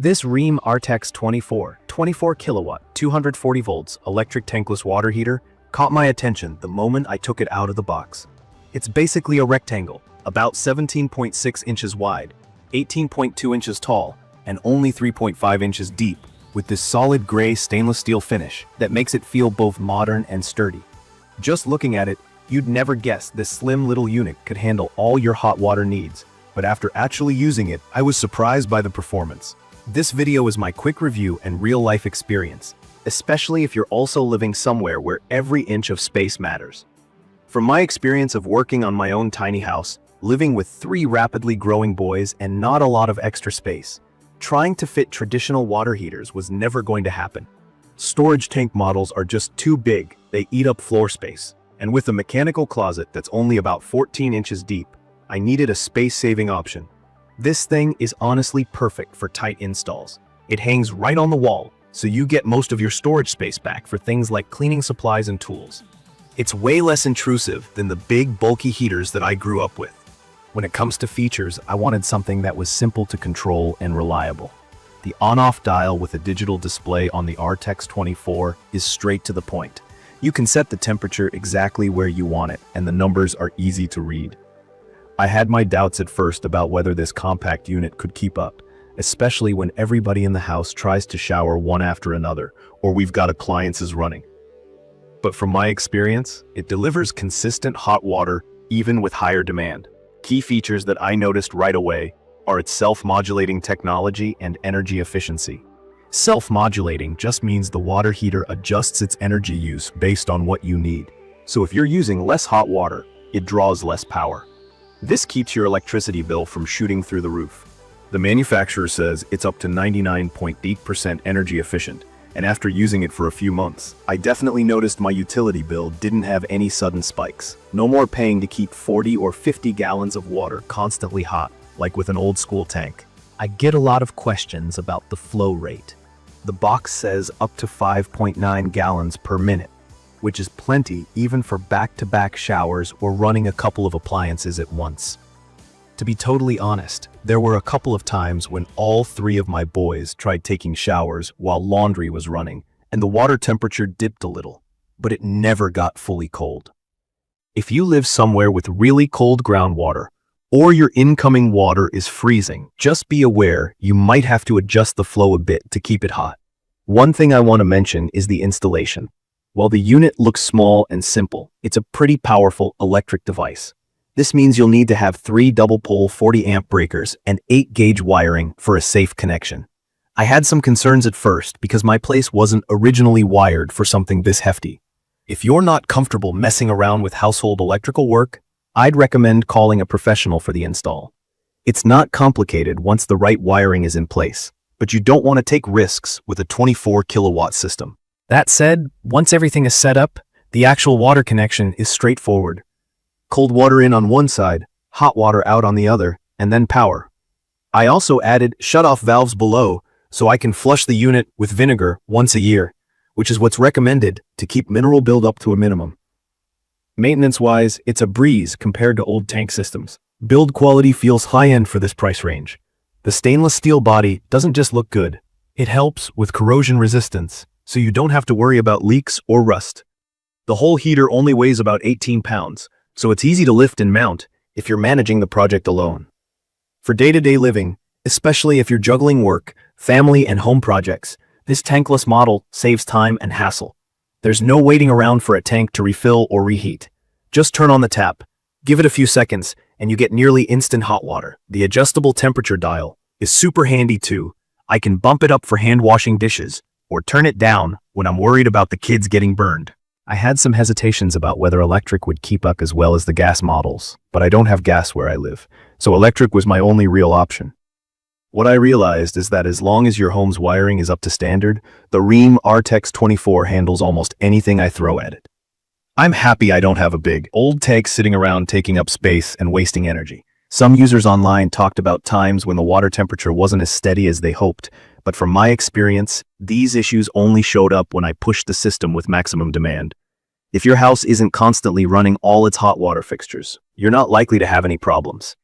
This Rheem RTEX-24 24kW 240 volts electric tankless water heater caught my attention the moment I took it out of the box. It's basically a rectangle, about 17.6 inches wide, 18.2 inches tall, and only 3.5 inches deep, with this solid gray stainless steel finish that makes it feel both modern and sturdy. Just looking at it, you'd never guess this slim little unit could handle all your hot water needs, but after actually using it, I was surprised by the performance. This video is my quick review and real-life experience, especially if you're also living somewhere where every inch of space matters. From my experience of working on my own tiny house, living with 3 rapidly growing boys and not a lot of extra space, trying to fit traditional water heaters was never going to happen. Storage tank models are just too big, they eat up floor space, and with a mechanical closet that's only about 14 inches deep, I needed a space-saving option. This thing is honestly perfect for tight installs. It hangs right on the wall, so you get most of your storage space back for things like cleaning supplies and tools. It's way less intrusive than the big, bulky heaters that I grew up with. When it comes to features, I wanted something that was simple to control and reliable. The on-off dial with a digital display on the RTEX-24 is straight to the point. You can set the temperature exactly where you want it, and the numbers are easy to read. I had my doubts at first about whether this compact unit could keep up, especially when everybody in the house tries to shower one after another, or we've got appliances running. But from my experience, it delivers consistent hot water even with higher demand. Key features that I noticed right away are its self-modulating technology and energy efficiency. Self-modulating just means the water heater adjusts its energy use based on what you need. So if you're using less hot water, it draws less power. This keeps your electricity bill from shooting through the roof. The manufacturer says it's up to 99.8% energy efficient, and after using it for a few months, I definitely noticed my utility bill didn't have any sudden spikes. No more paying to keep 40 or 50 gallons of water constantly hot, like with an old school tank. I get a lot of questions about the flow rate. The box says up to 5.9 gallons per minute, which is plenty even for back-to-back showers or running a couple of appliances at once. To be totally honest, there were a couple of times when all 3 of my boys tried taking showers while laundry was running, and the water temperature dipped a little, but it never got fully cold. If you live somewhere with really cold groundwater, or your incoming water is freezing, just be aware you might have to adjust the flow a bit to keep it hot. One thing I want to mention is the installation. While the unit looks small and simple, it's a pretty powerful electric device. This means you'll need to have 3 double-pole 40-amp breakers and 8-gauge wiring for a safe connection. I had some concerns at first because my place wasn't originally wired for something this hefty. If you're not comfortable messing around with household electrical work, I'd recommend calling a professional for the install. It's not complicated once the right wiring is in place, but you don't want to take risks with a 24-kilowatt system. That said, once everything is set up, the actual water connection is straightforward. Cold water in on one side, hot water out on the other, and then power. I also added shut-off valves below so I can flush the unit with vinegar once a year, which is what's recommended to keep mineral buildup to a minimum. Maintenance-wise, it's a breeze compared to old tank systems. Build quality feels high-end for this price range. The stainless steel body doesn't just look good, it helps with corrosion resistance, so you don't have to worry about leaks or rust. The whole heater only weighs about 18 pounds, so it's easy to lift and mount if you're managing the project alone. For day-to-day living, especially if you're juggling work, family, and home projects, this tankless model saves time and hassle. There's no waiting around for a tank to refill or reheat. Just turn on the tap, give it a few seconds, and you get nearly instant hot water. The adjustable temperature dial is super handy too. I can bump it up for hand washing dishes, or turn it down when I'm worried about the kids getting burned. I had some hesitations about whether electric would keep up as well as the gas models, but I don't have gas where I live, so electric was my only real option. What I realized is that as long as your home's wiring is up to standard, the Rheem RTEX-24 handles almost anything I throw at it. I'm happy I don't have a big, old tank sitting around taking up space and wasting energy. Some users online talked about times when the water temperature wasn't as steady as they hoped, but from my experience, these issues only showed up when I pushed the system with maximum demand. If your house isn't constantly running all its hot water fixtures, you're not likely to have any problems.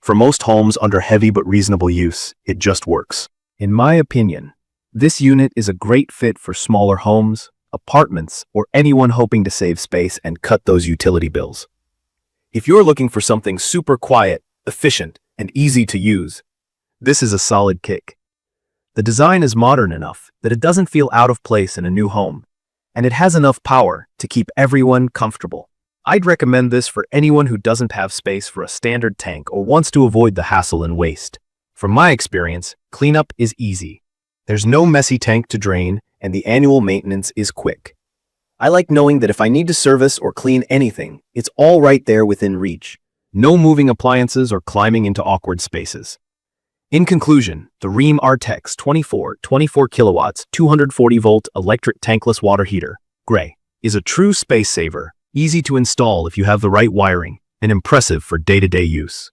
For most homes under heavy but reasonable use, it just works. In my opinion, this unit is a great fit for smaller homes, apartments, or anyone hoping to save space and cut those utility bills. If you're looking for something super quiet, efficient, and easy to use, this is a solid kick. The design is modern enough that it doesn't feel out of place in a new home, and it has enough power to keep everyone comfortable. I'd recommend this for anyone who doesn't have space for a standard tank or wants to avoid the hassle and waste. From my experience, cleanup is easy. There's no messy tank to drain, and the annual maintenance is quick. I like knowing that if I need to service or clean anything, it's all right there within reach. No moving appliances or climbing into awkward spaces. In conclusion, the Rheem RTEX-24 24kW 240-volt electric tankless water heater, gray, is a true space saver, easy to install if you have the right wiring, and impressive for day-to-day use.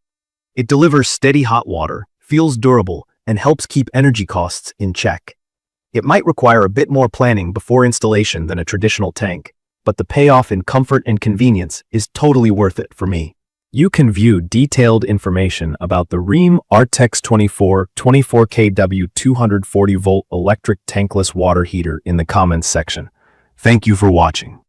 It delivers steady hot water, feels durable, and helps keep energy costs in check. It might require a bit more planning before installation than a traditional tank, but the payoff in comfort and convenience is totally worth it for me. You can view detailed information about the Rheem RTEX-24 24kW 240-volt electric tankless water heater in the comments section. Thank you for watching.